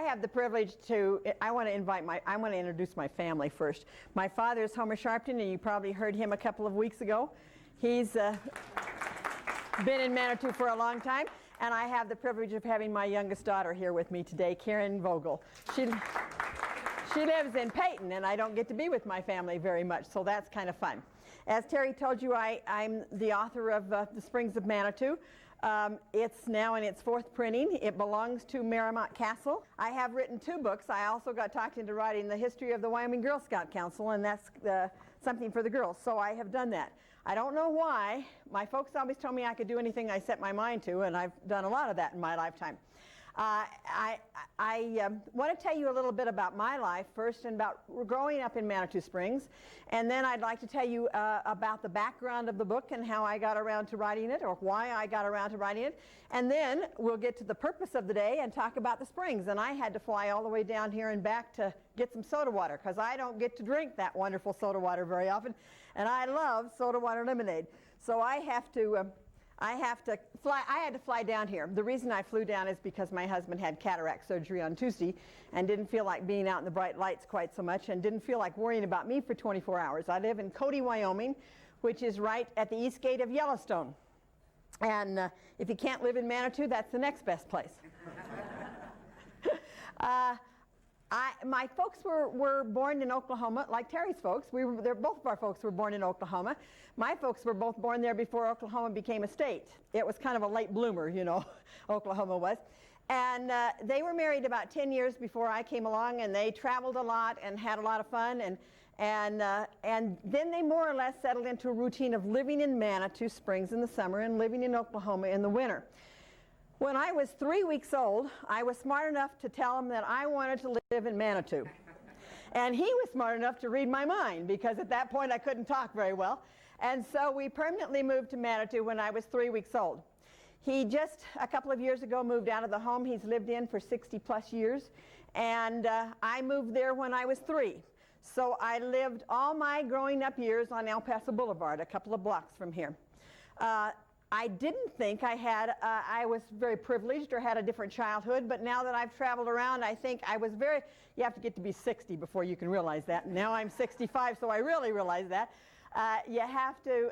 have the privilege to, I want to introduce my family first. My father is Homer Sharpton, and you probably heard him a couple of weeks ago. He's been in Manitou for a long time, and I have the privilege of having my youngest daughter here with me today, Karen Vogel. She lives in Peyton, and I don't get to be with my family very much, so that's kind of fun. As Terry told you, I'm the author of The Springs of Manitou. It's now in its 4th printing. It belongs to Merrimont Castle. I have written 2 books. I also got talked into writing the history of the Wyoming Girl Scout Council, and that's something for the girls, so I have done that. I don't know why. My folks always told me I could do anything I set my mind to, and I've done a lot of that in my lifetime. I want to tell you a little bit about my life first, and about growing up in Manitou Springs, and then I'd like to tell you about the background of the book and how I got around to writing it, or why I got around to writing it, and then we'll get to the purpose of the day and talk about the springs. And I had to fly all the way down here and back to get some soda water, because I don't get to drink that wonderful soda water very often, and I love soda water lemonade. So I had to fly down here. The reason I flew down is because my husband had cataract surgery on Tuesday and didn't feel like being out in the bright lights quite so much, and didn't feel like worrying about me for 24 hours. I live in Cody, Wyoming, which is right at the east gate of Yellowstone. And if you can't live in Manitou, that's the next best place. My folks were born in Oklahoma, like Terry's folks. Both of our folks were born in Oklahoma. My folks were both born there before Oklahoma became a state. It was kind of a late bloomer, you know, Oklahoma was. And they were married about 10 years before I came along, and they traveled a lot and had a lot of fun. And then they more or less settled into a routine of living in Manitou Springs in the summer and living in Oklahoma in the winter. When I was 3 weeks old, I was smart enough to tell him that I wanted to live in Manitou. And he was smart enough to read my mind, because at that point I couldn't talk very well. And so we permanently moved to Manitou when I was 3 weeks old. He just a couple of years ago moved out of the home he's lived in for 60+ years. And I moved there when I was 3. So I lived all my growing up years on El Paso Boulevard, a couple of blocks from here. I didn't think I was very privileged or had a different childhood, but now that I've traveled around, I think I was you have to get to be 60 before you can realize that. Now I'm 65, so I really realize that. You have to,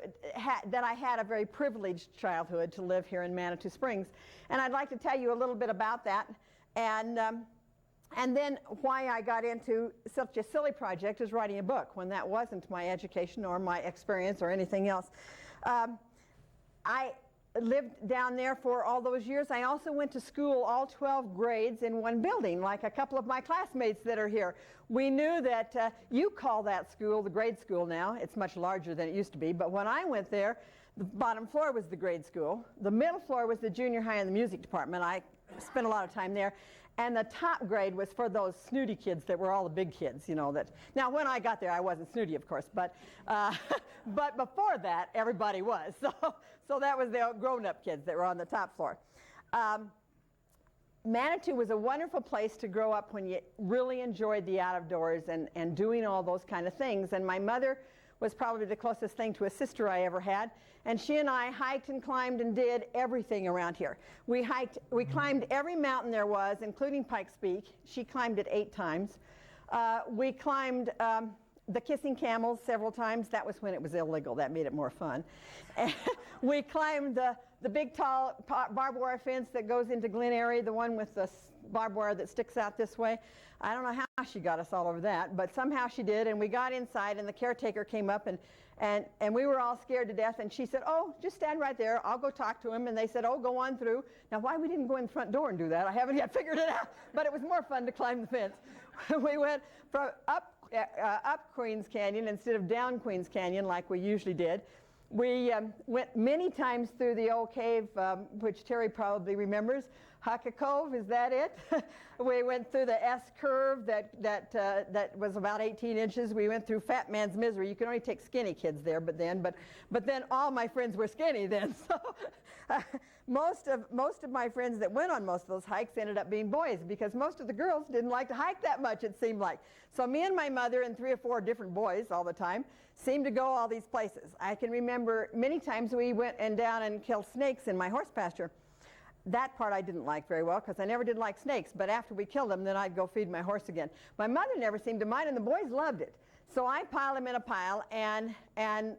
that I had a very privileged childhood to live here in Manitou Springs. And I'd like to tell you a little bit about that, and then why I got into such a silly project as writing a book, when that wasn't my education or my experience or anything else. I lived down there for all those years. I also went to school, all 12 grades in one building, like a couple of my classmates that are here. We knew that you call that school the grade school now. It's much larger than it used to be, but when I went there, the bottom floor was the grade school. The middle floor was the junior high and the music department. I spent a lot of time there. And the top grade was for those snooty kids that were all the big kids, you know. Now, when I got there, I wasn't snooty, of course, but before that, everybody was. So that was the grown-up kids that were on the top floor. Manitou was a wonderful place to grow up when you really enjoyed the out-of-doors and doing all those kind of things. And my mother was probably the closest thing to a sister I ever had, and she and I hiked and climbed and did everything around here. We climbed every mountain there was, including Pikes Peak. She climbed it 8 times. We climbed the Kissing Camels several times. That was when it was illegal. That made it more fun. We climbed the big tall barbed wire fence that goes into Glen Eyrie, the one with the barbed wire that sticks out this way. I don't know how she got us all over that, but somehow she did, and we got inside, and the caretaker came up, and we were all scared to death, and she said, "Oh, just stand right there, I'll go talk to him." And they said, "Oh, go on through." Now, why we didn't go in the front door and do that, I haven't yet figured it out, but it was more fun to climb the fence. We went from up Queens Canyon instead of down Queens Canyon like we usually did. We went many times through the old cave, which Terry probably remembers. Hucka Cove, is that it? We went through the S curve that was about 18 inches. We went through Fat Man's Misery. You could only take skinny kids there, but then all my friends were skinny then. So most of my friends that went on most of those hikes ended up being boys, because most of the girls didn't like to hike that much, it seemed like. So me and my mother and 3 or 4 different boys all the time seemed to go all these places. I can remember many times we went down and killed snakes in my horse pasture. that part I didn't like very well because I never did like snakes, but after we killed them, then I'd go feed my horse again. My mother never seemed to mind, and the boys loved it. So I piled them in a pile, and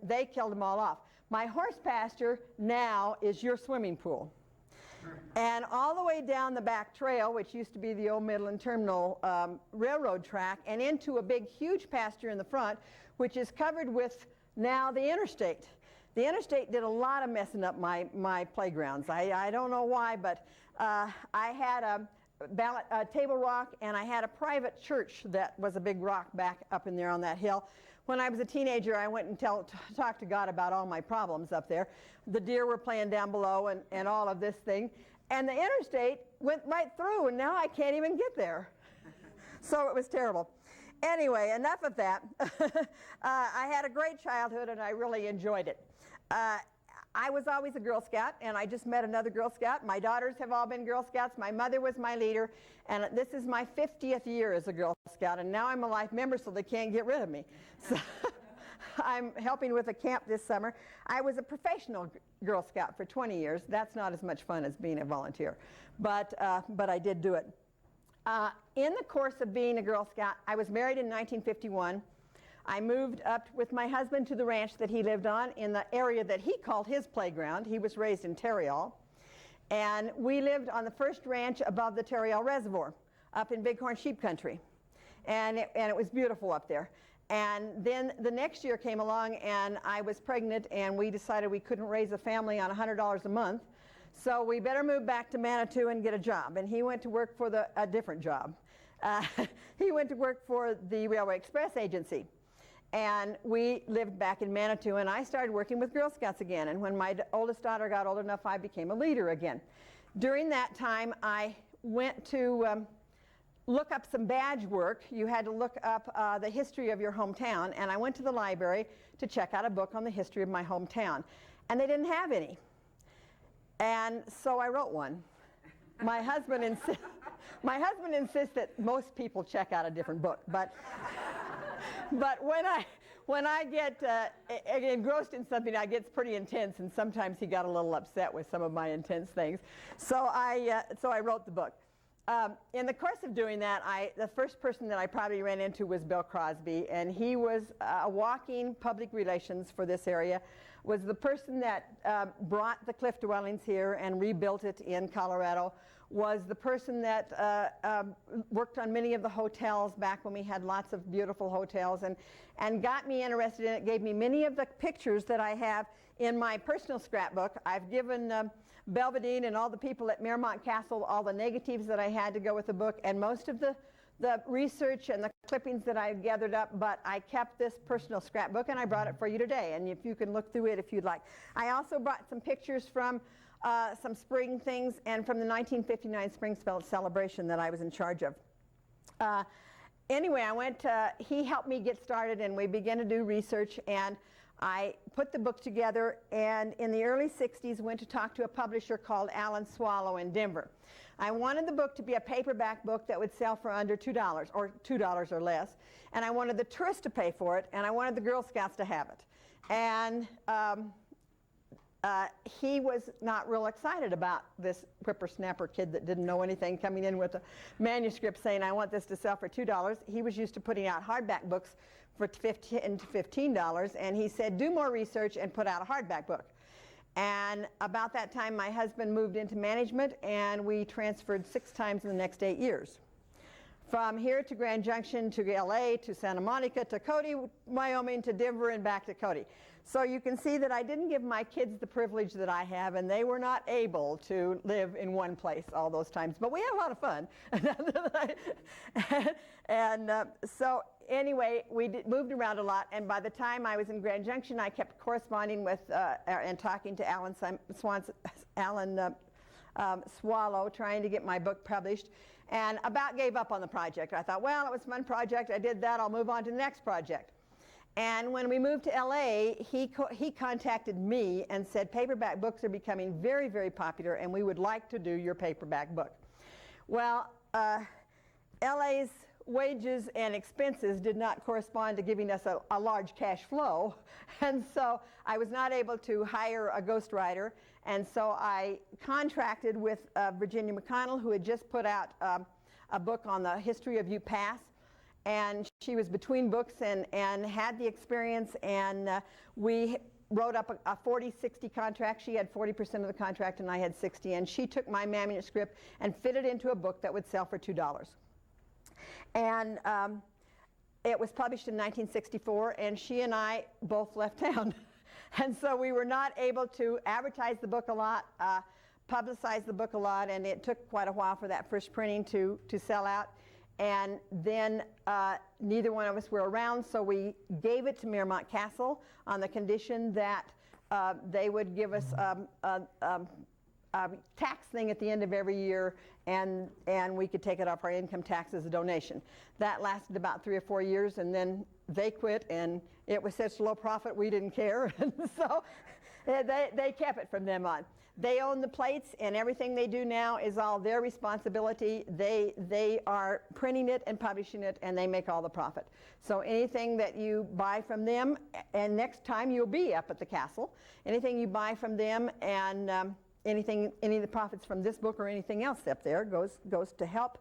they killed them all off. My horse pasture now is your swimming pool. And all the way down the back trail, which used to be the old Midland Terminal railroad track, and into a big, huge pasture in the front, which is covered with now the interstate. The interstate did a lot of messing up my playgrounds. I don't know why, but I had a table rock, and I had a private church that was a big rock back up in there on that hill. When I was a teenager, I went and talked to God about all my problems up there. The deer were playing down below and all of this thing. And the interstate went right through, and now I can't even get there. So it was terrible. Anyway, enough of that. I had a great childhood, and I really enjoyed it. I was always a Girl Scout, and I just met another Girl Scout. My daughters have all been Girl Scouts. My mother was my leader, and this is my 50th year as a Girl Scout, and now I'm a life member, so they can't get rid of me. So I'm helping with a camp this summer. I was a professional Girl Scout for 20 years. That's not as much fun as being a volunteer, but I did do it. In the course of being a Girl Scout, I was married in 1951. I moved up with my husband to the ranch that he lived on in the area that he called his playground. He was raised in Tarryall. And we lived on the first ranch above the Tarryall Reservoir up in Bighorn Sheep Country. And it was beautiful up there. And then the next year came along, and I was pregnant, and we decided we couldn't raise a family on $100 a month. So we better move back to Manitou and get a job. And he went to work for a different job. He went to work for the Railway Express Agency. And we lived back in Manitou, and I started working with Girl Scouts again. And when my oldest daughter got old enough, I became a leader again. During that time, I went to look up some badge work. You had to look up the history of your hometown, and I went to the library to check out a book on the history of my hometown. And they didn't have any. And so I wrote one. My husband insists that most people check out a different book, but when I get engrossed in something, I get pretty intense, and sometimes he got a little upset with some of my intense things. So I wrote the book. In the course of doing that, the first person that I probably ran into was Bill Crosby, and he was a walking public relations for this area, was the person that brought the cliff dwellings here and rebuilt it in Colorado, was the person that worked on many of the hotels back when we had lots of beautiful hotels, and got me interested in it, gave me many of the pictures that I have in my personal scrapbook. I've given Belvedere and all the people at Miramont Castle all the negatives that I had to go with the book, and most of the research and the clippings that I gathered up, but I kept this personal scrapbook, and I brought it for you today, and if you can look through it if you'd like. I also brought some pictures from some spring things, and from the 1959 spring celebration that I was in charge of. Anyway, he helped me get started, and we began to do research, and I put the book together, and in the early 60s went to talk to a publisher called Alan Swallow in Denver. I wanted the book to be a paperback book that would sell for under $2, or $2 or less, and I wanted the tourists to pay for it, and I wanted the Girl Scouts to have it. And he was not real excited about this whippersnapper kid that didn't know anything coming in with a manuscript saying, I want this to sell for $2. He was used to putting out hardback books for $15, and he said, do more research and put out a hardback book. And about that time, my husband moved into management, and we transferred 6 times in the next 8 years. From here to Grand Junction, to LA, to Santa Monica, to Cody, Wyoming, to Denver, and back to Cody. So you can see that I didn't give my kids the privilege that I have, and they were not able to live in one place all those times. But we had a lot of fun. So anyway, we moved around a lot, and by the time I was in Grand Junction, I kept corresponding with and talking to Alan Swallow, trying to get my book published, and about gave up on the project. I thought, well, it was a fun project. I did that. I'll move on to the next project. And when we moved to LA, he contacted me and said, paperback books are becoming very, very popular, and we would like to do your paperback book. Well, LA's wages and expenses did not correspond to giving us a large cash flow, and so I was not able to hire a ghostwriter, and so I contracted with Virginia McConnell, who had just put out a book on the history of Ute Pass, and she was between books and had the experience, and we wrote up a 40-60 contract. She had 40% of the contract and I had 60, and she took my manuscript and fit it into a book that would sell for $2. And it was published in 1964, and she and I both left town. And so we were not able to advertise the book a lot, publicize the book a lot, and it took quite a while for that first printing to sell out. And then neither one of us were around, so we gave it to Miramont Castle on the condition that they would give us a tax thing at the end of every year, and we could take it off our income tax as a donation. That lasted about 3 or 4 years, and then they quit, and it was such low profit we didn't care, and so they kept it from then on. They own the plates, and everything they do now is all their responsibility. They are printing it and publishing it, and they make all the profit. So anything that you buy from them, and next time you'll be up at the castle, anything you buy from them, and any of the profits from this book or anything else up there goes to help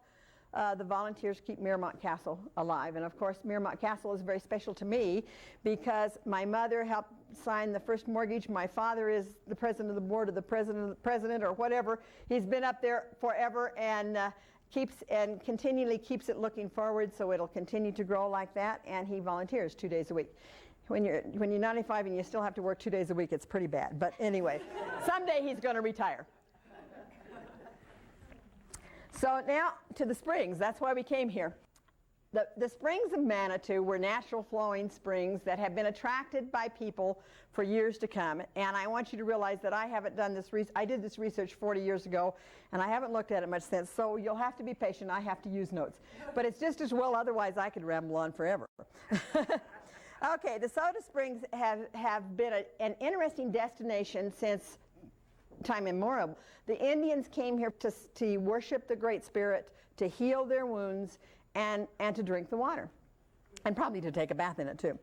the volunteers keep Miramont Castle alive. And of course, Miramont Castle is very special to me because my mother helped sign the first mortgage. My father is the president of the board or the president or whatever. He's been up there forever and continually keeps it looking forward, so it'll continue to grow like that. And he volunteers 2 days a week. When you're 95 and you still have to work 2 days a week, it's pretty bad. But anyway, someday he's going to retire. So now to the springs. That's why we came here. The springs of Manitou were natural flowing springs that have been attracted by people for years to come. And I want you to realize that I haven't done this I did this research 40 years ago, and I haven't looked at it much since. So you'll have to be patient. I have to use notes. But it's just as well, otherwise I could ramble on forever. Okay, the Soda Springs have been an interesting destination since time immemorial. The Indians came here to worship the Great Spirit, to heal their wounds, and to drink the water, and probably to take a bath in it too.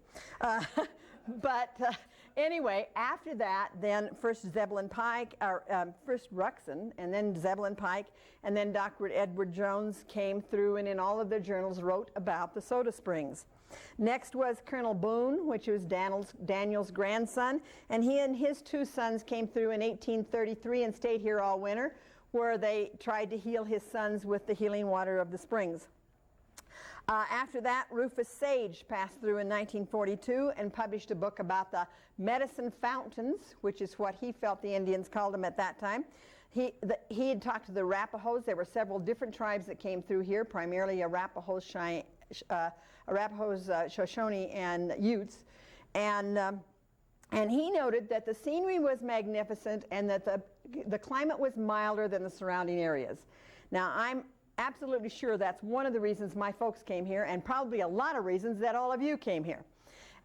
Anyway, after that, then first Zebulon Pike, first Ruxin, and then Zebulon Pike, and then Dr. Edward Jones came through and in all of their journals wrote about the Soda Springs. Next was Colonel Boone, which was Daniel's grandson, and he and his 2 sons came through in 1833 and stayed here all winter, where they tried to heal his sons with the healing water of the springs. After that, Rufus Sage passed through in 1942 and published a book about the medicine fountains, which is what he felt the Indians called them at that time. He had talked to the Arapahoes. There were several different tribes that came through here, primarily Arapahoes, Shoshone, and Utes. And he noted that the scenery was magnificent and that the climate was milder than the surrounding areas. Now, I'm absolutely sure that's one of the reasons my folks came here, and probably a lot of reasons that all of you came here.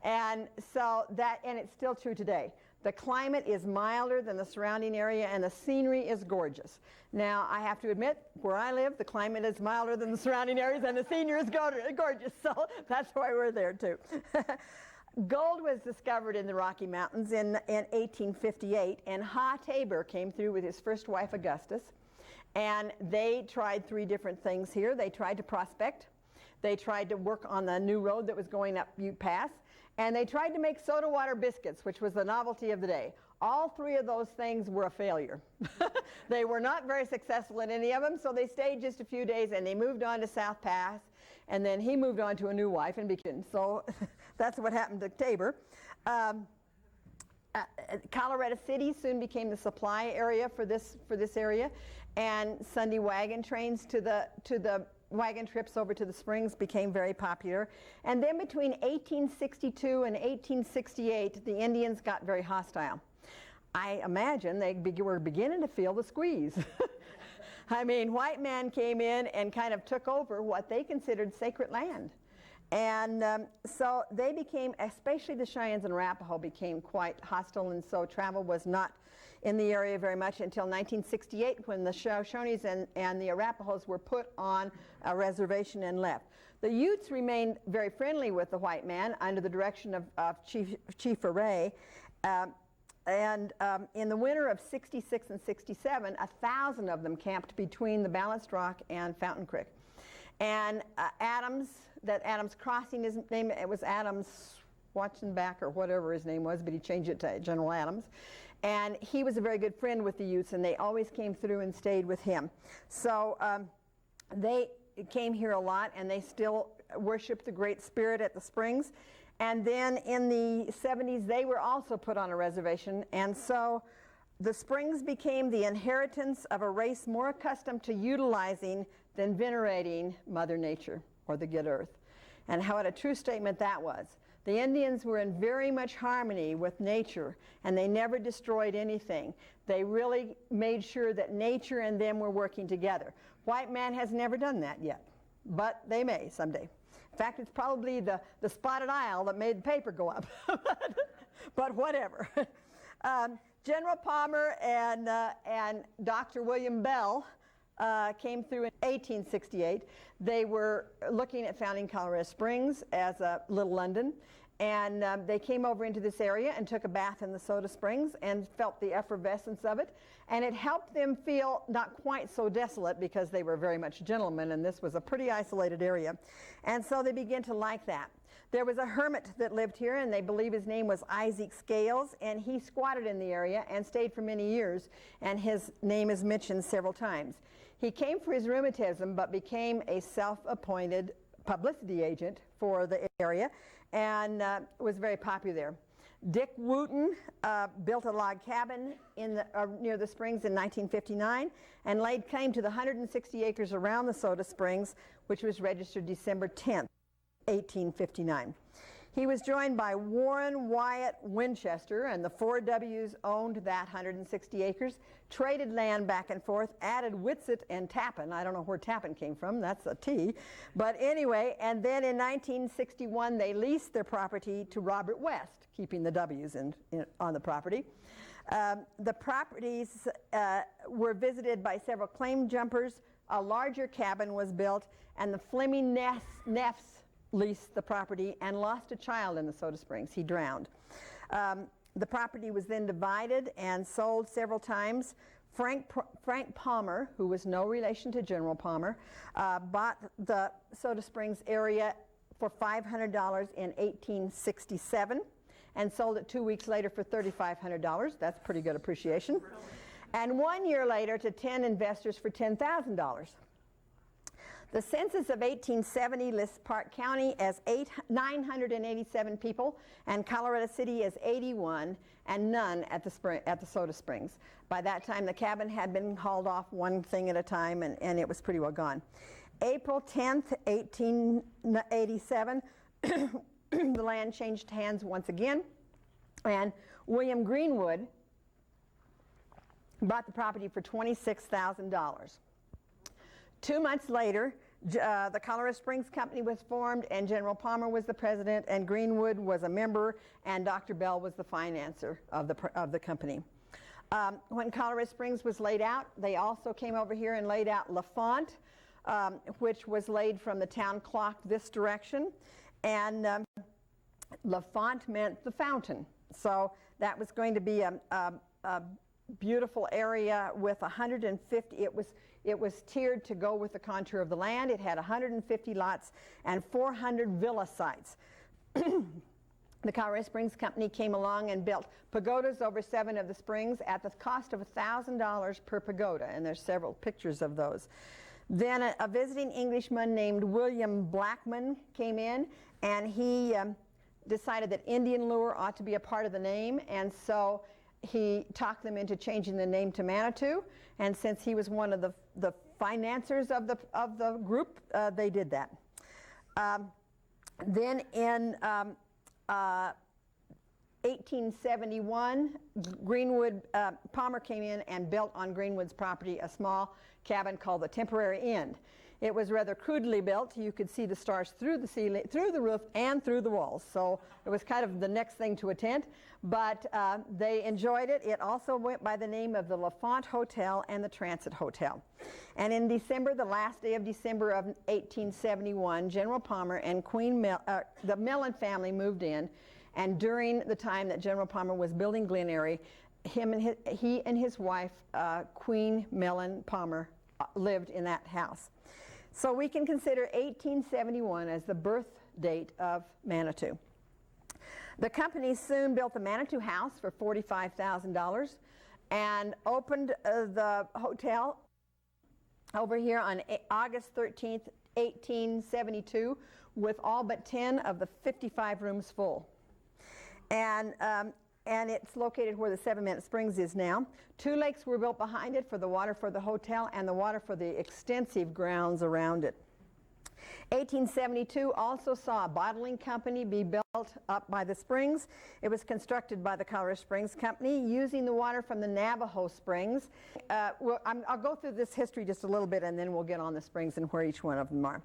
And so and it's still true today. The climate is milder than the surrounding area, and the scenery is gorgeous. Now, I have to admit, where I live, the climate is milder than the surrounding areas, and the scenery is gorgeous, so that's why we're there too. Gold was discovered in the Rocky Mountains in 1858, and Ha Tabor came through with his first wife, Augustus. And they tried 3 different things here. They tried to prospect, they tried to work on the new road that was going up Ute Pass, and they tried to make soda water biscuits, which was the novelty of the day. All 3 of those things were a failure. They were not very successful in any of them, so they stayed just a few days and they moved on to South Pass, and then he moved on to a new wife and became, so that's what happened to Tabor. Colorado City soon became the supply area for this area, and Sunday wagon trains to the wagon trips over to the springs became very popular. And then between 1862 and 1868, the Indians got very hostile. I imagine they were beginning to feel the squeeze. I mean, white men came in and kind of took over what they considered sacred land. And so they became, especially the Cheyennes and Arapaho, became quite hostile, and so travel was not in the area very much until 1968 when the Shoshones and the Arapahoes were put on a reservation and left. The Utes remained very friendly with the white man under the direction of Chief Array. In the winter of 66 and 67, 1,000 of them camped between the Balanced Rock and Fountain Creek. And Adams Crossing, his name, it was Adams Watchenback or whatever his name was, but he changed it to General Adams. And he was a very good friend with the Utes, and they always came through and stayed with him. So they came here a lot, and they still worship the Great Spirit at the Springs. And then in the 70s, they were also put on a reservation, and so the Springs became the inheritance of a race more accustomed to utilizing than venerating Mother Nature, or the good earth. And what a true statement that was. The Indians were in very much harmony with nature, and they never destroyed anything. They really made sure that nature and them were working together. White man has never done that yet, but they may someday. In fact, it's probably the spotted owl that made the paper go up, but whatever. General Palmer and Dr. William Bell came through in 1868. They were looking at founding Colorado Springs as a Little London, and they came over into this area and took a bath in the Soda Springs and felt the effervescence of it, and it helped them feel not quite so desolate because they were very much gentlemen, and this was a pretty isolated area, and so they began to like that. There was a hermit that lived here, and they believe his name was Isaac Scales, and he squatted in the area and stayed for many years, and his name is mentioned several times. He came for his rheumatism, but became a self-appointed publicity agent for the area, and was very popular there. Dick Wooten built a log cabin near the springs in 1959 and laid claim to the 160 acres around the Soda Springs, which was registered December 10th, 1859. He was joined by Warren Wyatt Winchester, and the four W's owned that 160 acres, traded land back and forth, added Whitsett and Tappan. I don't know where Tappan came from, that's a T. But anyway, and then in 1961 they leased their property to Robert West, keeping the W's on the property. The properties were visited by several claim jumpers. A larger cabin was built, and the Fleming Neffs leased the property and lost a child in the Soda Springs. He drowned. The property was then divided and sold several times. Frank Palmer, who was no relation to General Palmer, bought the Soda Springs area for $500 in 1867 and sold it 2 weeks later for $3,500. That's pretty good appreciation. Really? And 1 year later to 10 investors for $10,000. The census of 1870 lists Park County as 987 people and Colorado City as 81, and none at the Soda Springs. By that time, the cabin had been hauled off one thing at a time, and it was pretty well gone. April 10th, 1887, the land changed hands once again, and William Greenwood bought the property for $26,000. 2 months later, the Colorado Springs Company was formed, and General Palmer was the president, and Greenwood was a member, and Dr. Bell was the financer of the company. When Colorado Springs was laid out, they also came over here and laid out LaFont, which was laid from the town clock this direction, and LaFont meant the fountain. So that was going to be a beautiful area with 150, it was tiered to go with the contour of the land. It had 150 lots and 400 villa sites. The Colorado Springs Company came along and built pagodas over 7 of the springs at the cost of $1,000 per pagoda, and there's several pictures of those. Then a visiting Englishman named William Blackman came in, and he decided that Indian lure ought to be a part of the name, and so he talked them into changing the name to Manitou, and since he was one of the financiers of the group, they did that. Then in 1871, Palmer came in and built on Greenwood's property a small cabin called the Temporary Inn. It was rather crudely built. You could see the stars through the ceiling, through the roof, and through the walls. So it was kind of the next thing to attend. But they enjoyed it. It also went by the name of the L'Enfant Hotel and the Transit Hotel. And in December, the last day of December of 1871, General Palmer and the Mellon family moved in. And during the time that General Palmer was building Glen Eyrie, he and his wife, Queen Mellon Palmer, lived in that house. So we can consider 1871 as the birth date of Manitou. The company soon built the Manitou House for $45,000 and opened the hotel over here on August 13th, 1872, with all but 10 of the 55 rooms full. And it's located where the 7-Minute Springs is now. 2 lakes were built behind it for the water for the hotel and the water for the extensive grounds around it. 1872 also saw a bottling company be built up by the springs. It was constructed by the Colorado Springs Company using the water from the Navajo Springs. I'll go through this history just a little bit, and then we'll get on the springs and where each one of them are.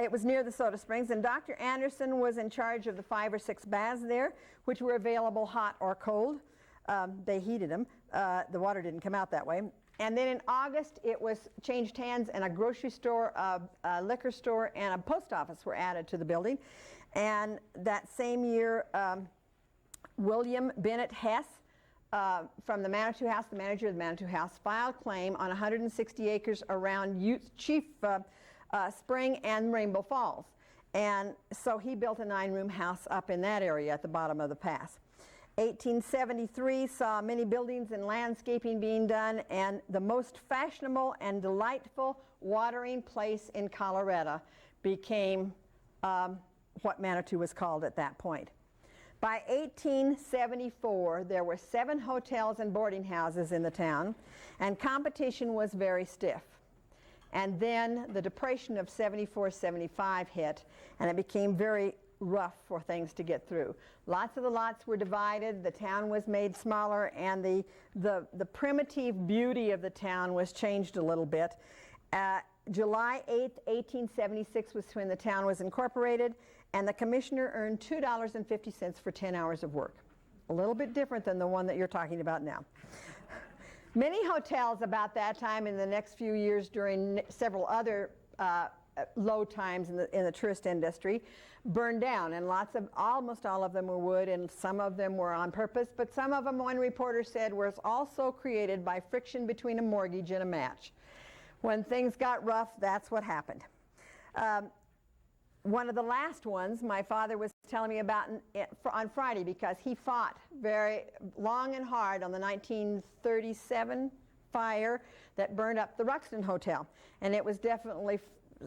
It was near the Soda Springs, and Dr. Anderson was in charge of the 5 or 6 baths there, which were available hot or cold. They heated them. The water didn't come out that way. And then in August, it was changed hands, and a grocery store, a liquor store, and a post office were added to the building. And that same year, William Bennett Hess from the Manitou House, the manager of the Manitou House, filed claim on 160 acres around Chief Spring and Rainbow Falls. And so he built a 9-room house up in that area at the bottom of the pass. 1873 saw many buildings and landscaping being done, and the most fashionable and delightful watering place in Colorado became what Manitou was called at that point. By 1874, there were 7 hotels and boarding houses in the town, and competition was very stiff. And then the Depression of 74-75 hit, and it became very rough for things to get through. Lots of the lots were divided, the town was made smaller, and the primitive beauty of the town was changed a little bit. July 8th, 1876 was when the town was incorporated, and the commissioner earned $2.50 for 10 hours of work. A little bit different than the one that you're talking about now. Many hotels about that time in the next few years during several other low times in the tourist industry burned down, and almost all of them were wood, and some of them were on purpose, but some of them, one reporter said, was also created by friction between a mortgage and a match. When things got rough, that's what happened. One of the last ones my father was telling me about on Friday, because he fought very long and hard on the 1937 fire that burned up the Ruxton Hotel. And it was definitely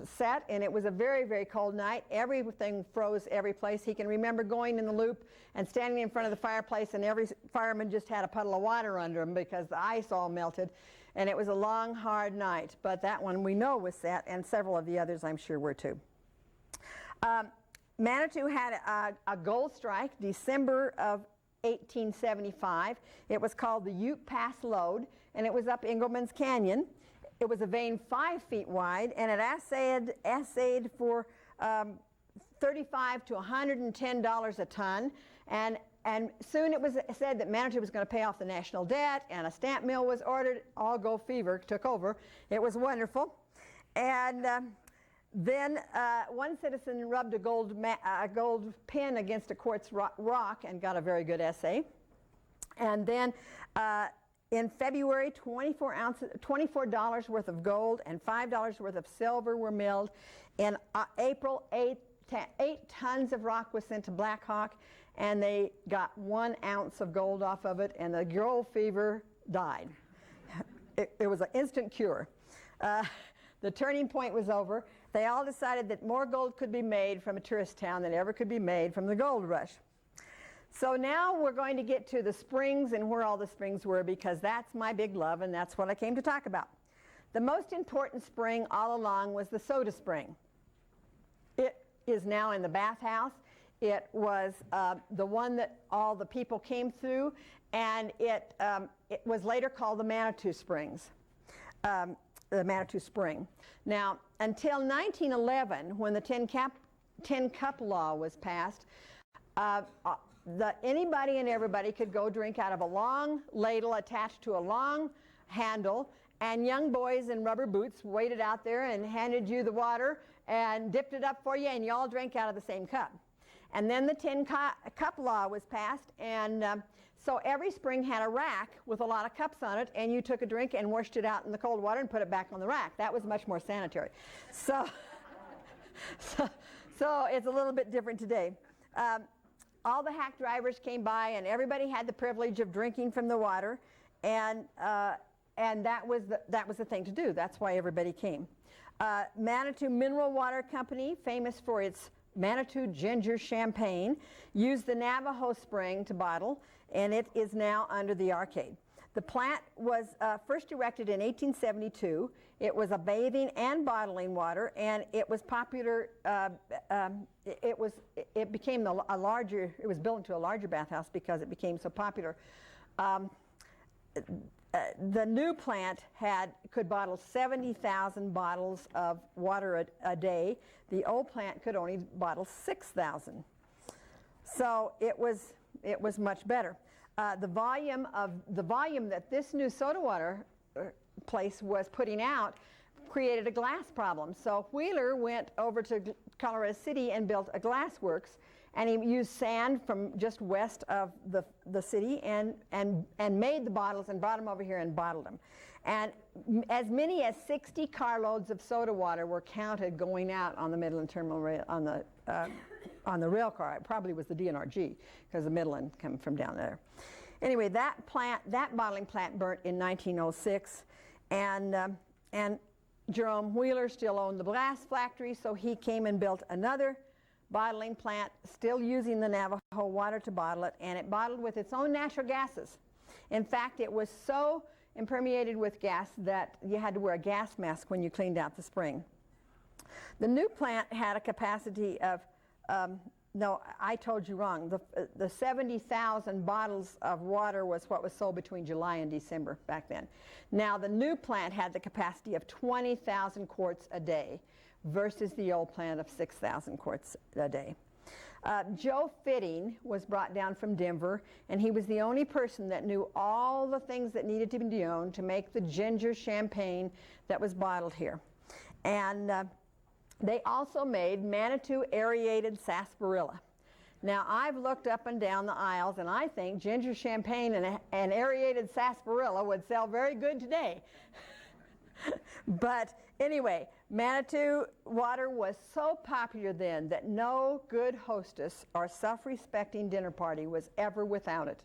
set, and it was a very, very cold night. Everything froze every place. He can remember going in the loop and standing in front of the fireplace, and every fireman just had a puddle of water under him because the ice all melted. And it was a long, hard night. But that one we know was set, and several of the others I'm sure were too. Manitou had a gold strike December of 1875. It was called the Ute Pass Lode, and it was up Engelman's Canyon. It was a vein 5 feet wide, and it assayed for $35 to $110 a ton. And soon it was said that Manitou was going to pay off the national debt, and a stamp mill was ordered. All gold fever took over. It was wonderful. And then one citizen rubbed a gold pin against a quartz rock and got a very good assay. And then in February, $24 worth of gold and $5 worth of silver were milled. In April, 8 tons of rock was sent to Black Hawk, and they got 1 ounce of gold off of it, and the gold fever died. It was an instant cure. The turning point was over. They all decided that more gold could be made from a tourist town than ever could be made from the gold rush. So now we're going to get to the springs and where all the springs were, because that's my big love, and that's what I came to talk about. The most important spring all along was the Soda Spring. It is now in the bathhouse. It was the one that all the people came through, and it was later called the Manitou Springs. Manitou Spring. Now, until 1911, when the 10-cup law was passed, anybody and everybody could go drink out of a long ladle attached to a long handle, and young boys in rubber boots waited out there and handed you the water and dipped it up for you, and you all drank out of the same cup. And then the 10-cup law was passed, and so every spring had a rack with a lot of cups on it, and you took a drink and washed it out in the cold water and put it back on the rack. That was much more sanitary. So it's a little bit different today. All the hack drivers came by, and everybody had the privilege of drinking from the water, and that was the thing to do. That's why everybody came. Manitou Mineral Water Company, famous for its Manitou Ginger Champagne, used the Navajo Spring to bottle, and it is now under the arcade. The plant was first erected in 1872. It was a bathing and bottling water, and it was popular. It was built into a larger bathhouse because it became so popular. The new plant could bottle 70,000 bottles of water a day. The old plant could only bottle 6,000. So it was much better. The volume that this new soda water place was putting out created a glass problem. So Wheeler went over to Colorado City and built a glass works, and he used sand from just west of the city and made the bottles and brought them over here and bottled them. And as many as 60 carloads of soda water were counted going out on the Midland Terminal rail, on the rail car. It probably was the DNRG because the Midland come from down there. Anyway, that bottling plant burnt in 1906, and Jerome Wheeler still owned the glass factory, so he came and built another bottling plant, still using the Navajo water to bottle it, and it bottled with its own natural gases. In fact, it was so impermeated with gas that you had to wear a gas mask when you cleaned out the spring. The new plant had a capacity of, no, I told you wrong. The 70,000 bottles of water was what was sold between July and December back then. Now the new plant had the capacity of 20,000 quarts a day versus the old plant of 6,000 quarts a day. Joe Fitting was brought down from Denver, and he was the only person that knew all the things that needed to be done to make the ginger champagne that was bottled here. And they also made Manitou aerated sarsaparilla. Now, I've looked up and down the aisles, and I think ginger champagne and aerated sarsaparilla would sell very good today. But anyway, Manitou water was so popular then that no good hostess or self-respecting dinner party was ever without it.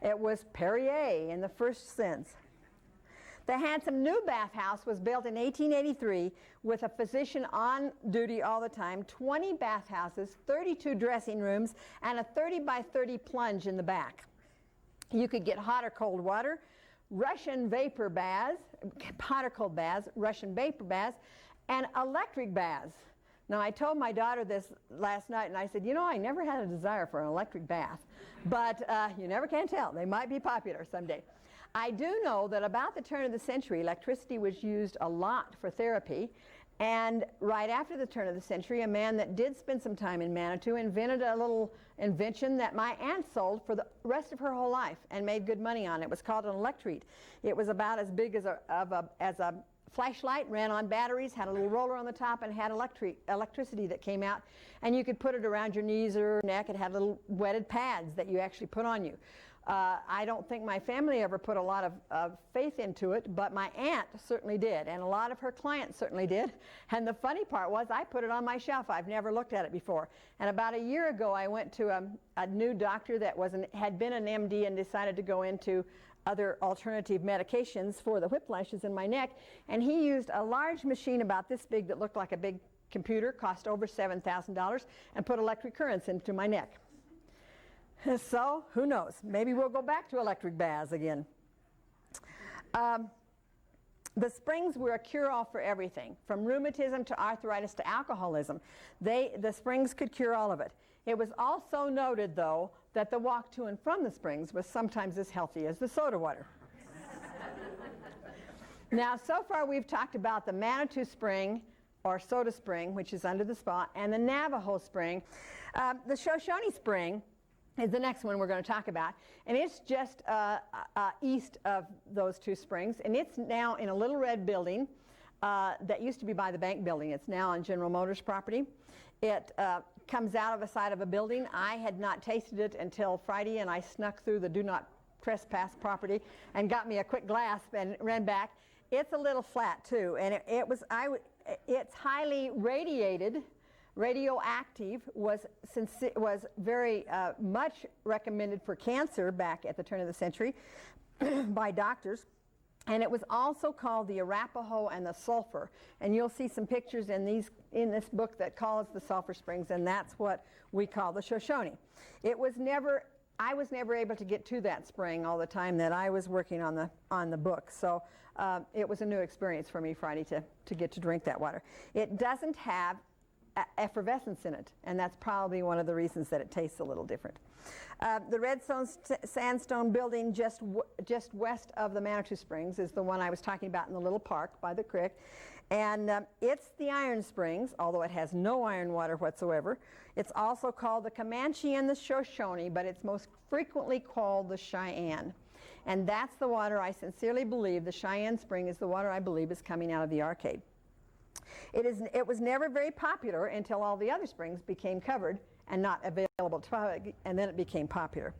It was Perrier in the first sense. The handsome new bathhouse was built in 1883 with a physician on duty all the time, 20 bathhouses, 32 dressing rooms, and a 30 by 30 plunge in the back. You could get hot or cold water, Russian vapor baths, hot or cold baths, Russian vapor baths, and electric baths. Now, I told my daughter this last night, and I said, you know, I never had a desire for an electric bath, but you never can tell. They might be popular someday. I do know that about the turn of the century, electricity was used a lot for therapy, and right after the turn of the century, a man that did spend some time in Manitou invented a little invention that my aunt sold for the rest of her whole life and made good money on. It was called an electrete. It was about as big as a flashlight, ran on batteries, had a little roller on the top, and had electricity that came out, and you could put it around your knees or neck. It had little wetted pads that you actually put on you. I don't think my family ever put a lot of faith into it, but my aunt certainly did, and a lot of her clients certainly did. And the funny part was I put it on my shelf. I've never looked at it before. And about a year ago, I went to a new doctor that had been an MD and decided to go into other alternative medications for the whiplashes in my neck, and he used a large machine about this big that looked like a big computer, cost over $7,000, and put electric currents into my neck. So, who knows? Maybe we'll go back to electric baths again. The springs were a cure-all for everything, from rheumatism to arthritis to alcoholism. The springs could cure all of it. It was also noted, though, that the walk to and from the springs was sometimes as healthy as the soda water. Now, so far we've talked about the Manitou Spring, or Soda Spring, which is under the spa, and the Navajo Spring. The Shoshone Spring is the next one we're going to talk about, and it's just east of those two springs, and it's now in a little red building that used to be by the bank building. It's now on General Motors property. It comes out of the side of a building. I had not tasted it until Friday, and I snuck through the do not trespass property and got me a quick glass and ran back. It's a little flat too, and it's highly radiated, radioactive, was very much recommended for cancer back at the turn of the century by doctors. And it was also called the Arapaho and the Sulphur. And you'll see some pictures in this book that calls the Sulphur Springs, and that's what we call the Shoshone. I was never able to get to that spring all the time that I was working on the book. So it was a new experience for me Friday to get to drink that water. It doesn't have effervescence in it, and that's probably one of the reasons that it tastes a little different. The red sandstone building just west of the Manitou Springs is the one I was talking about in the little park by the creek. And it's the Iron Springs, although it has no iron water whatsoever. It's also called the Comanche and the Shoshone, but it's most frequently called the Cheyenne. And that's the water I sincerely believe, the Cheyenne Spring is the water I believe is coming out of the arcade. It was never very popular until all the other springs became covered and not available to public, and then it became popular.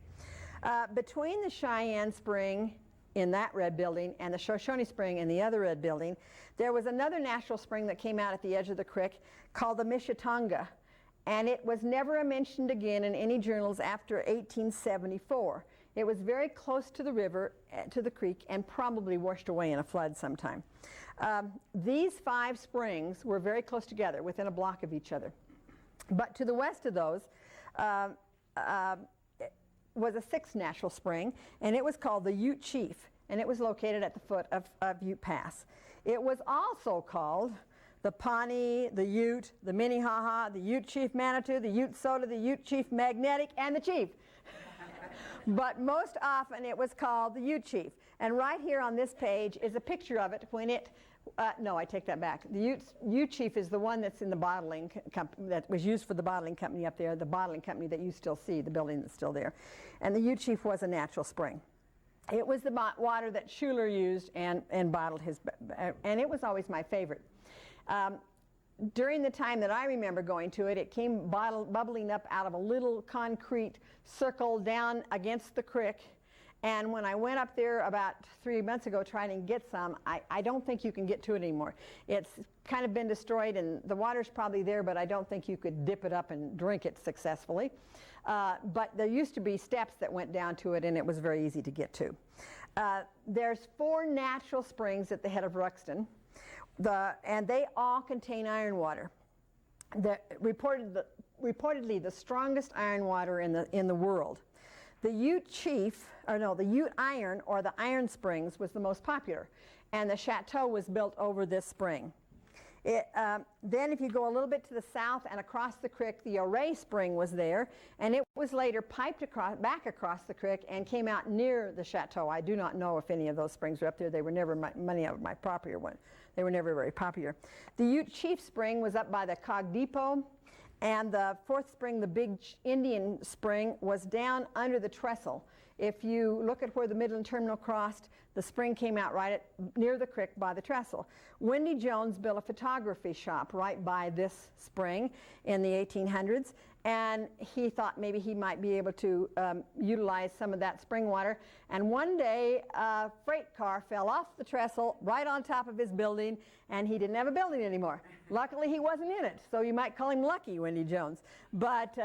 Between the Cheyenne Spring in that red building and the Shoshone Spring in the other red building, there was another natural spring that came out at the edge of the creek called the Mishitonga, and it was never mentioned again in any journals after 1874. It was very close to the river, to the creek, and probably washed away in a flood sometime. These 5 springs were very close together, within a block of each other. But to the west of those was a 6th natural spring, and it was called the Ute Chief, and it was located at the foot of Ute Pass. It was also called the Pawnee, the Ute, the Minnehaha, the Ute Chief Manitou, the Ute Soda, the Ute Chief Magnetic, and the Chief. But most often it was called the Ute Chief. And right here on this page is a picture of it when it, no, I take that back. The Ute Chief is the one that's in the bottling company, that was used for the bottling company up there, the bottling company that you still see, the building that's still there. And the Ute Chief was a natural spring. It was the water that Schuler used and bottled his, and it was always my favorite. During the time that I remember going to it, it came bubbling up out of a little concrete circle down against the creek. And when I went up there about 3 months ago trying to get some, I don't think you can get to it anymore. It's kind of been destroyed, and the water's probably there, but I don't think you could dip it up and drink it successfully. But there used to be steps that went down to it, and it was very easy to get to. There's 4 natural springs at the head of Ruxton. And they all contain iron water. Reportedly the strongest iron water in the world. The Ute Chief, or no, the Ute Iron, or the Iron Springs, was the most popular, and the chateau was built over this spring. Then if you go a little bit to the south and across the creek, the Array Spring was there, and it was later piped back across the creek and came out near the chateau. I do not know if any of those springs were up there. They were never many of my popular ones. They were never very popular. The Ute Chief Spring was up by the Cog Depot, and the 4th spring, the Big Indian Spring, was down under the trestle. If you look at where the Midland Terminal crossed, the spring came out right near the creek by the trestle. Wendy Jones built a photography shop right by this spring in the 1800s, and he thought maybe he might be able to utilize some of that spring water. And one day, a freight car fell off the trestle right on top of his building, and he didn't have a building anymore. Luckily, he wasn't in it, so you might call him Lucky, Wendy Jones. But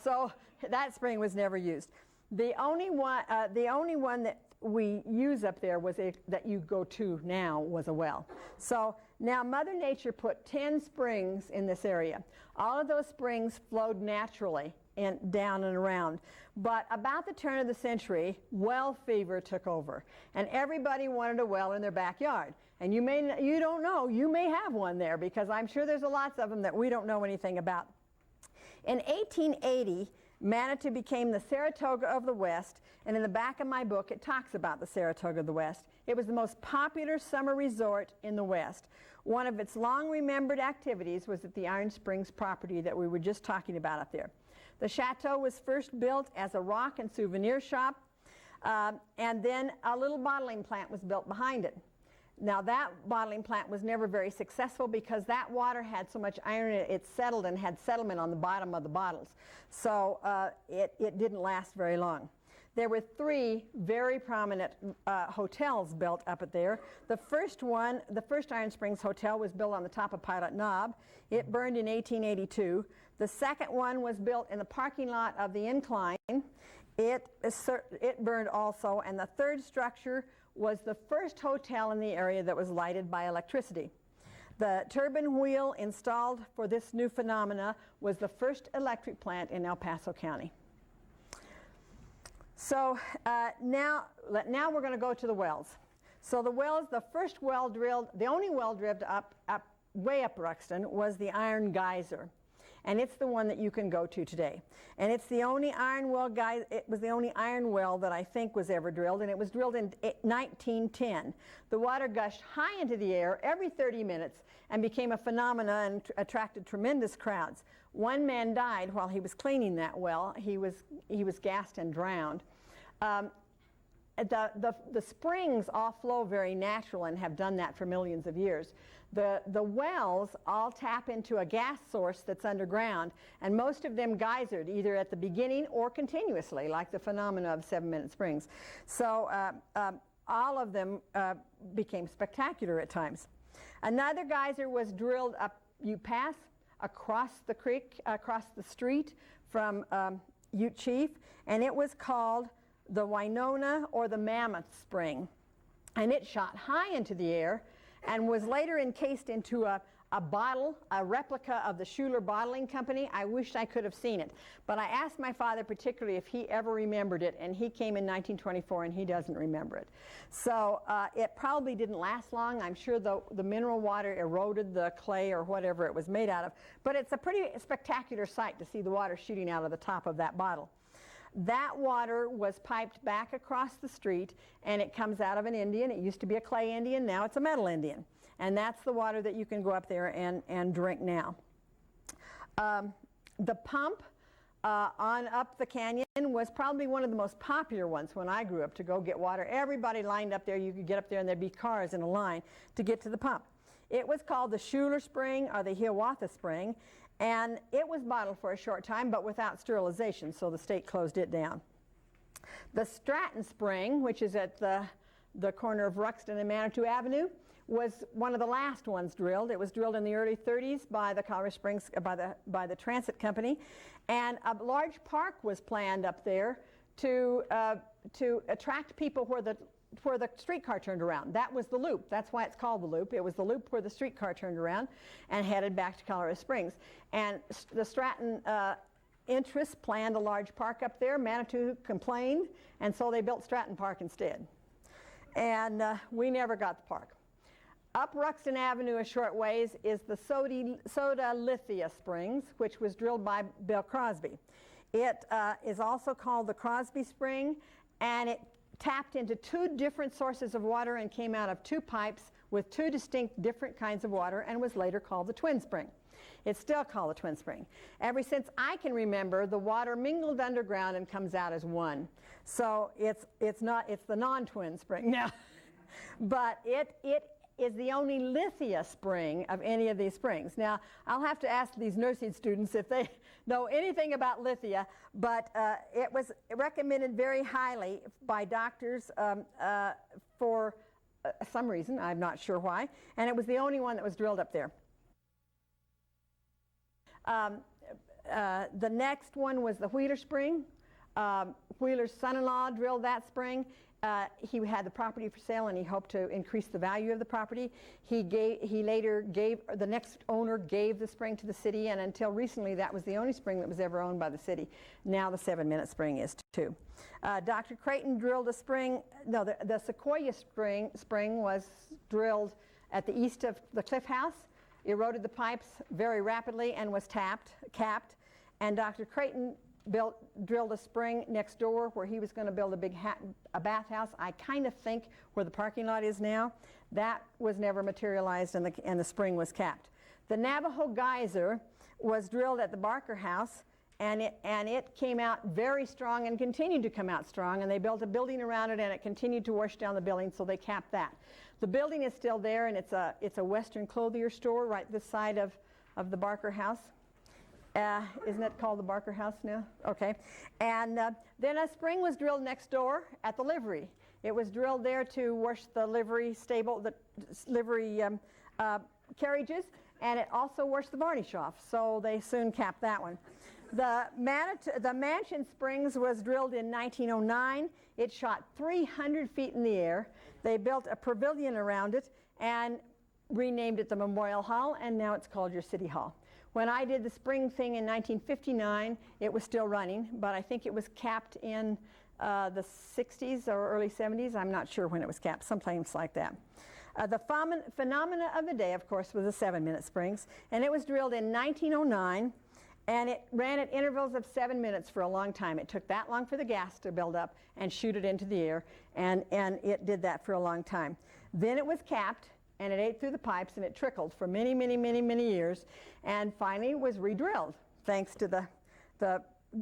so that spring was never used. The only one that we use up there that you go to now was a well. So now Mother Nature put 10 springs in this area. All of those springs flowed naturally down and around. But about the turn of the century, well fever took over, and everybody wanted a well in their backyard. And you don't know, you may have one there, because I'm sure there's lots of them that we don't know anything about. In 1880, Manitou became the Saratoga of the West, and in the back of my book it talks about the Saratoga of the West. It was the most popular summer resort in the West. One of its long-remembered activities was at the Iron Springs property that we were just talking about up there. The chateau was first built as a rock and souvenir shop, and then a little bottling plant was built behind it. Now that bottling plant was never very successful because that water had so much iron in it, it settled and had settlement on the bottom of the bottles. So it didn't last very long. There were 3 very prominent hotels built up at there. The first Iron Springs Hotel was built on the top of Pilot Knob. It burned in 1882. The second one was built in the parking lot of the Incline. It burned also, and the third structure was the first hotel in the area that was lighted by electricity. The turbine wheel installed for this new phenomena was the first electric plant in El Paso County. So now we're going to go to the wells. So the wells, the first well drilled, the only well drilled way up Ruxton was the Iron Geyser. And it's the one that you can go to today. And it's the only iron well, it was the only iron well that I think was ever drilled, and it was drilled in 1910. The water gushed high into the air every 30 minutes and became a phenomenon and attracted tremendous crowds. One man died while he was cleaning that well. He was gassed and drowned. The springs all flow very natural and have done that for millions of years. The wells all tap into a gas source that's underground, and most of them geysered either at the beginning or continuously, like the phenomena of 7-Minute Springs. So all of them became spectacular at times. Another geyser was drilled up, you pass across the creek, across the street from Ute Chief, and it was called the Winona or the Mammoth Spring. And it shot high into the air and was later encased into a bottle, a replica of the Schuler Bottling Company. I wish I could have seen it. But I asked my father particularly if he ever remembered it, and he came in 1924 and he doesn't remember it. So it probably didn't last long. I'm sure the mineral water eroded the clay or whatever it was made out of. But it's a pretty spectacular sight to see the water shooting out of the top of that bottle. That water was piped back across the street, and it comes out of an Indian. It used to be a clay Indian, now it's a metal Indian. And that's the water that you can go up there and drink now. The pump on up the canyon was probably one of the most popular ones when I grew up to go get water. Everybody lined up there. You could get up there and there'd be cars in a line to get to the pump. It was called the Schuler Spring or the Hiawatha Spring. And it was bottled for a short time, but without sterilization, so the state closed it down. The Stratton Spring, which is at the corner of Ruxton and Manitou Avenue, was one of the last ones drilled. It was drilled in the early 30s by the Colorado Springs, by the Transit Company, and a large park was planned up there to attract people where the streetcar turned around. That was the loop. That's why it's called the loop. It was the loop where the streetcar turned around and headed back to Colorado Springs. And the Stratton interests planned a large park up there. Manitou complained, and so they built Stratton Park instead. And we never got the park. Up Ruxton Avenue a short ways is the Soda Lithia Springs, which was drilled by Bill Crosby. It is also called the Crosby Spring, and it tapped into 2 different sources of water and came out of 2 pipes with 2 distinct different kinds of water, and was later called the Twin Spring. It's still called the Twin Spring. Ever since I can remember, the water mingled underground and comes out as one. So it's the non-Twin Spring now. But it is the only lithia spring of any of these springs. Now, I'll have to ask these nursing students if they know anything about lithia, but it was recommended very highly by doctors for some reason, I'm not sure why, and it was the only one that was drilled up there. The next one was the Wheeler Spring. Wheeler's son-in-law drilled that spring. He had the property for sale, and he hoped to increase the value of the property. He later gave, the next owner gave the spring to the city, and until recently that was the only spring that was ever owned by the city. Now the 7-Minute Spring is too. Dr. Creighton drilled a spring, no, the Sequoia spring was drilled at the east of the Cliff House, eroded the pipes very rapidly and was capped, and Dr. Creighton drilled a spring next door where he was going to build a bathhouse. I kind of think where the parking lot is now. That was never materialized, and the spring was capped. The Navajo geyser was drilled at the Barker House, and it came out very strong and continued to come out strong, and they built a building around it, and it continued to wash down the building, so they capped that. The building is still there, and it's a Western clothier store right this side of the Barker House. Isn't it called the Barker House now? Okay. And then a spring was drilled next door at the livery. It was drilled there to wash the livery stable, the livery carriages, and it also washed the varnish off, so they soon capped that one. The Mansion Springs was drilled in 1909. It shot 300 feet in the air. They built a pavilion around it and renamed it the Memorial Hall, and now it's called your City Hall. When I did the spring thing in 1959, it was still running, but I think it was capped in the 60s or early 70s. I'm not sure when it was capped, sometimes like that. The phenomena of the day, of course, was the 7-minute springs, and it was drilled in 1909, and it ran at intervals of 7 minutes for a long time. It took that long for the gas to build up and shoot it into the air, and it did that for a long time. Then it was capped, and it ate through the pipes, and it trickled for many, many, many, many years, and finally was re-drilled, thanks to the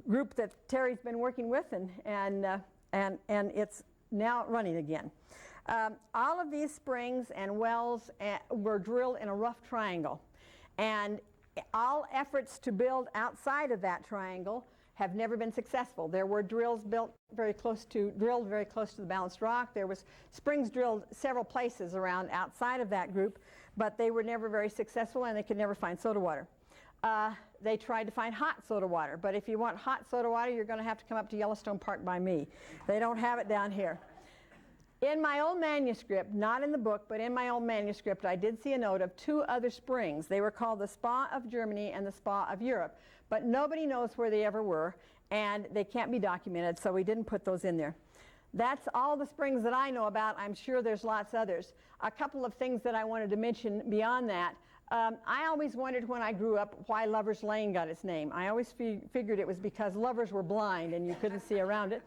group that Terry's been working with, and it's now running again. All of these springs and wells were drilled in a rough triangle, and all efforts to build outside of that triangle have never been successful. There were drills drilled very close to the balanced rock. There was springs drilled several places around outside of that group, but they were never very successful, and they could never find soda water. They tried to find hot soda water, but if you want hot soda water, you're going to have to come up to Yellowstone Park by me. They don't have it down here. In my old manuscript, not in the book, but in my old manuscript, I did see a note of 2 other springs. They were called the Spa of Germany and the Spa of Europe, but nobody knows where they ever were, and they can't be documented, so we didn't put those in there. That's all the springs that I know about. I'm sure there's lots others. A couple of things that I wanted to mention beyond that. I always wondered when I grew up why Lover's Lane got its name. I always figured it was because lovers were blind and you couldn't see around it.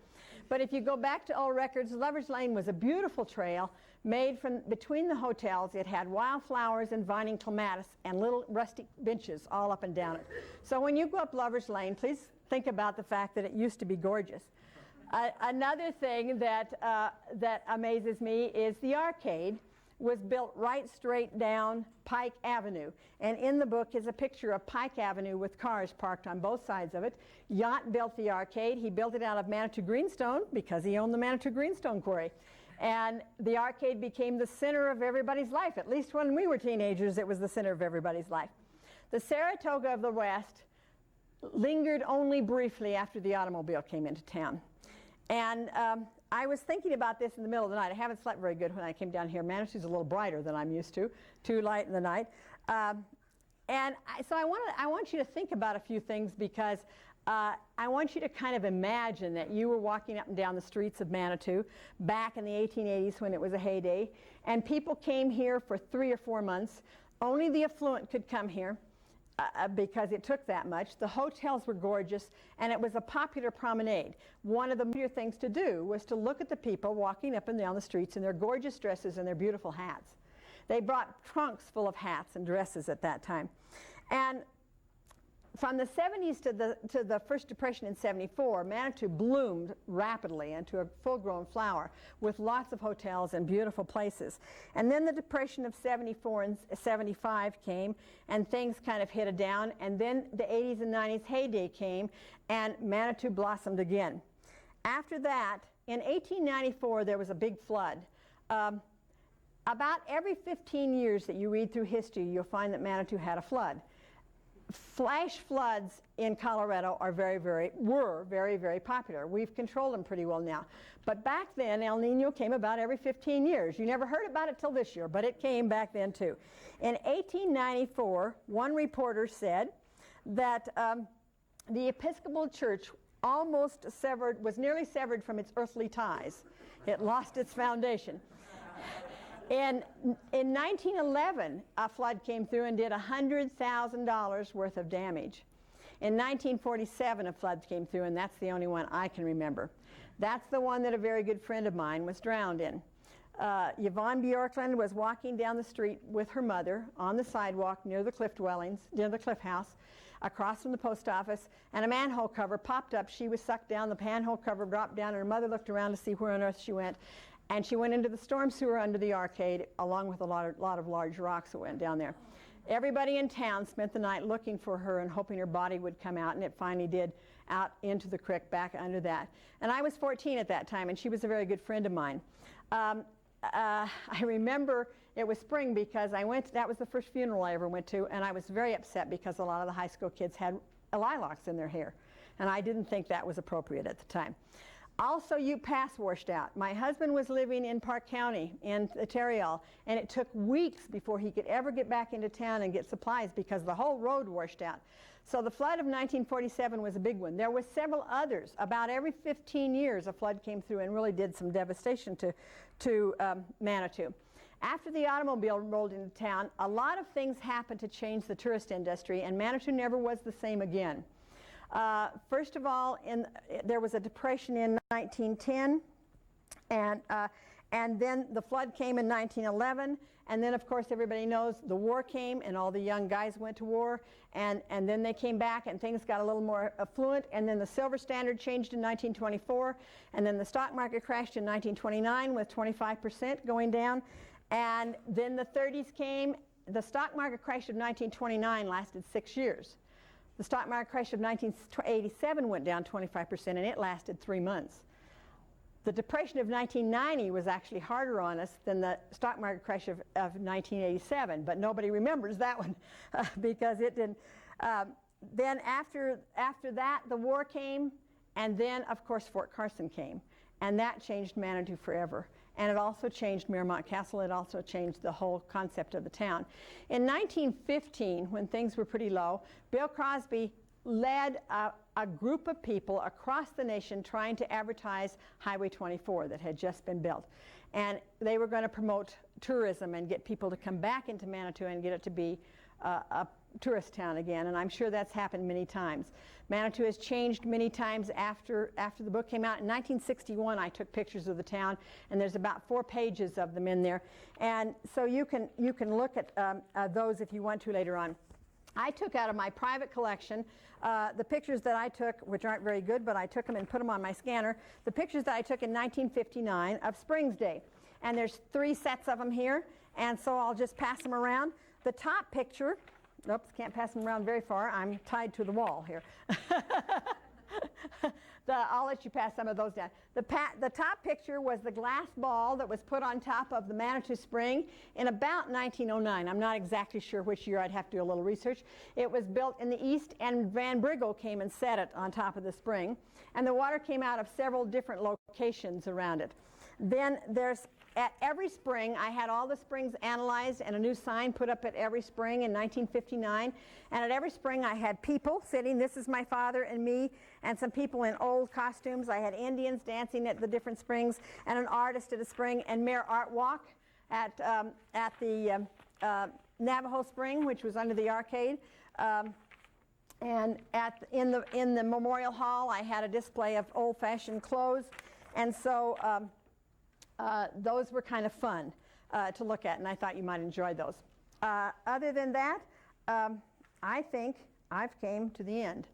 But if you go back to old records, Lover's Lane was a beautiful trail made from between the hotels. It had wildflowers and vining clematis and little rustic benches all up and down it. So when you go up Lover's Lane, please think about the fact that it used to be gorgeous. Another thing that amazes me is the arcade was built right straight down Pike Avenue. And in the book is a picture of Pike Avenue with cars parked on both sides of it. Yacht built the arcade. He built it out of Manitou greenstone because he owned the Manitou greenstone quarry. And the arcade became the center of everybody's life. At least when we were teenagers, it was the center of everybody's life. The Saratoga of the West lingered only briefly after the automobile came into town. And I was thinking about this in the middle of the night. I haven't slept very good when I came down here. Manitou's a little brighter than I'm used to, too light in the night. So I want you to think about a few things, because I want you to kind of imagine that you were walking up and down the streets of Manitou back in the 1880s when it was a heyday, and people came here for 3 or 4 months. Only the affluent could come here. Because it took that much. The hotels were gorgeous, and it was a popular promenade. One of the major things to do was to look at the people walking up and down the streets in their gorgeous dresses and their beautiful hats. They brought trunks full of hats and dresses at that time. And from the 70s to the First Depression in 74, Manitou bloomed rapidly into a full-grown flower with lots of hotels and beautiful places. And then the Depression of 74 and 75 came, and things kind of hit a down. And then the 80s and 90s heyday came, and Manitou blossomed again. After that, in 1894, there was a big flood. About every 15 years that you read through history, you'll find that Manitou had a flood. Flash floods in Colorado were very, very popular. We've controlled them pretty well now. But back then, El Nino came about every 15 years. You never heard about it till this year, but it came back then too. In 1894, one reporter said that the Episcopal Church was nearly severed from its earthly ties. It lost its foundation. In 1911, a flood came through and did $100,000 worth of damage. In 1947, a flood came through, and that's the only one I can remember. That's the one that a very good friend of mine was drowned in. Yvonne Bjorklund was walking down the street with her mother on the sidewalk near the cliff dwellings, near the cliff house, across from the post office, and a manhole cover popped up. She was sucked down, the manhole cover dropped down, and her mother looked around to see where on earth she went. And she went into the storm sewer under the arcade, along with a lot of large rocks that went down there. Everybody in town spent the night looking for her and hoping her body would come out, and it finally did, out into the creek back under that. And I was 14 at that time, and she was a very good friend of mine. I remember it was spring because that was the first funeral I ever went to, and I was very upset because a lot of the high school kids had lilacs in their hair, and I didn't think that was appropriate at the time. Also, Pass washed out. My husband was living in Park County in Tarryall, and it took weeks before he could ever get back into town and get supplies because the whole road washed out. So the flood of 1947 was a big one. There were several others. About every 15 years, a flood came through and really did some devastation to Manitou. After the automobile rolled into town, a lot of things happened to change the tourist industry, and Manitou never was the same again. First of all, there was a depression in 1910, and then the flood came in 1911, and then of course everybody knows the war came and all the young guys went to war, and then they came back and things got a little more affluent, and then the silver standard changed in 1924, and then the stock market crashed in 1929 with 25% going down, and then the 30s came. The stock market crash of 1929 lasted 6 years. The stock market crash of 1987 went down 25%, and it lasted 3 months. The depression of 1990 was actually harder on us than the stock market crash of 1987, but nobody remembers that one because it didn't. Then after that, the war came, and then, of course, Fort Carson came, and that changed Manitou forever. And it also changed Miramont Castle. It also changed the whole concept of the town. In 1915, when things were pretty low, Bill Crosby led a group of people across the nation trying to advertise Highway 24 that had just been built. And they were going to promote tourism and get people to come back into Manitou and get it to be a tourist town again, and I'm sure that's happened many times. Manitou has changed many times after the book came out. In 1961, I took pictures of the town, and there's about 4 pages of them in there, and so you can look at those if you want to later on. I took out of my private collection the pictures that I took, which aren't very good, but I took them and put them on my scanner, the pictures that I took in 1959 of Springs Day, and there's 3 sets of them here, and so I'll just pass them around. The top picture, oops, can't pass them around very far. I'm tied to the wall here. I'll let you pass some of those down. The top picture was the glass ball that was put on top of the Manitou Spring in about 1909. I'm not exactly sure which year. I'd have to do a little research. It was built in the east, and Van Briggle came and set it on top of the spring. And the water came out of several different locations around it. Then at every spring, I had all the springs analyzed and a new sign put up at every spring in 1959. And at every spring, I had people sitting. This is my father and me and some people in old costumes. I had Indians dancing at the different springs and an artist at a spring, and Mayor Art Walk at the Navajo Spring, which was under the arcade. And in the Memorial Hall, I had a display of old-fashioned clothes. And so those were kind of fun to look at, and I thought you might enjoy those. Other than that, I think I've came to the end.